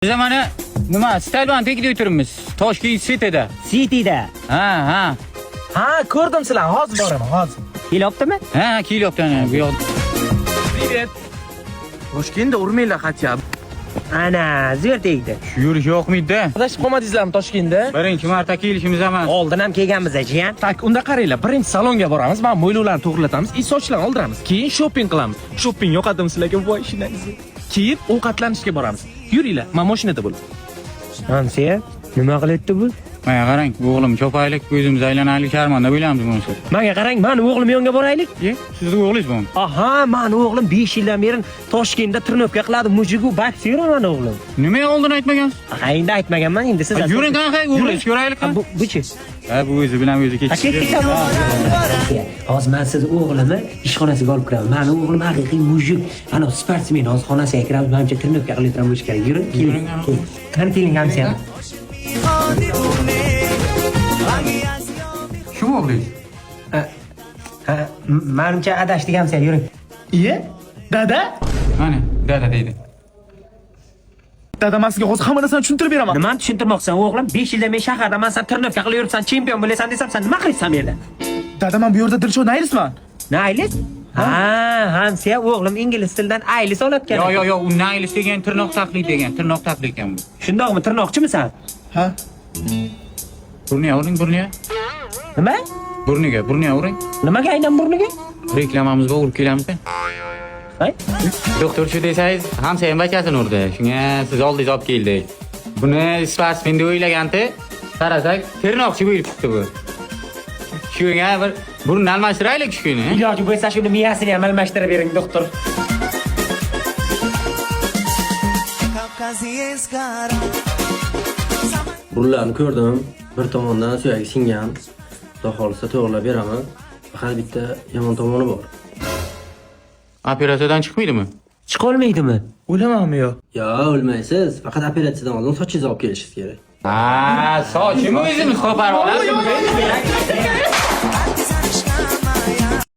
Biz mana nima stadion tagida o'tiribmiz. Toshkent City'da. City'da. Ha. Ha, ko'rdim sizlar. Hozir boraman, hozir. Kelyaptimi? Ha, kelyapti bu yoq. Привет. Toshkentda urmanglar xatya. Ana, zo'r tegdi. Shu yurish yo'qmidi? Adashib qolmadingizlarmi Toshkentda? Birinchi marta kelishimiz emas. Oldin ham kelganmiz jiyan. Tak, unda qaranglar, birinchi salonga boramiz, mana mo'ylovlarni to'g'rilatamiz, sochlarni oldiramiz. Keyin shopping qilamiz. Shopping yoqadimi sizlarga voy ishingizni? Keyin ovqatlanishga boramiz. Yuringlar, men mashinada bo'laman. Hamsiya, nima qilyapti bu? Mana qarang, o'g'lim chopaylik, ko'zimiz aylanaylik, sharmanda bo'lamiz bunisi. Menga qarang, meni o'g'lim yonga boraylik. Sizning o'g'lingiz bu. Aha, meni o'g'lim 5 yildan beri Toshkentda tirnovka qiladi, mujigu boksyor meni o'g'lim. Nimaga oldin aytmagansiz? Ha, endi aytmaganman, endi siz. Yuring qanaqa o'g'lingiz ko'raylik. Bu-chi? Ha, bu o'zi bilan o'zi ketishdi. Hozir men siz o'g'limni ishxonasiga olib kiraman. Meni o'g'lim haqiqiy mujik. Ana sportsmen, hozir xonasiga kiramiz, menimcha tirnovka qilayotgan bo'lish kerak. Yuring, keling. Qani keling hamsiya. Shu o'g'lingiz. Ha, menimcha adashdik hamsiya, yuring. Iye? Dada? Mana, dada deydi. Dada, men sizga hozir hamma narsani tushuntirib beraman. Nimani tushuntirmoqsan o'g'lim? 5 yildan men shaharda men sen tirnovka qilib yuribsan, chempion bo'lasan desam, sen nima qilasan bu yerda? Dada, men bu yerda dilshod naylisman. Naylis? Ha, hamsiya o'g'lim ingliz tilidan aylis olayotgan. Yo, u naylis degan tirnoq taqlid degan, tirnoq taqlid ekan bu. Shundoqmi, tirnoqchimisan? Ha? Burniga uring, burniga. Nima? Burniga uring. Nimaga aynan burniga? Reklamamizga urib kelamiz-da. Hay? Doktor shu desangiz, hamsa ham bakasini urdi. Shunga siz oldingiz olib keldik. Buni sportsmen deb o'ylaganda, qarasak, tirnoqchi bo'lib chiqdi bu. Shunga bir burun almashtiraylik shu kuni. Iloji bo'lsa shuni miyasini ham almashtirib bering, doktor. Burlarni ko'rdim. Bir tomondan suyagi singan. Xudo xolisa to'g'rilab beraman. Faqat bitta yomon tomoni bor. Operatsiyadan chiqmaydimi? Chiqolmaydimi? O'lamanmi yo? Yo, o'lmaysiz. Faqat operatsiyadan oldin sochingizni olib kelishingiz kerak. Ha, sochimi o'zimiz qo'parib olamiz.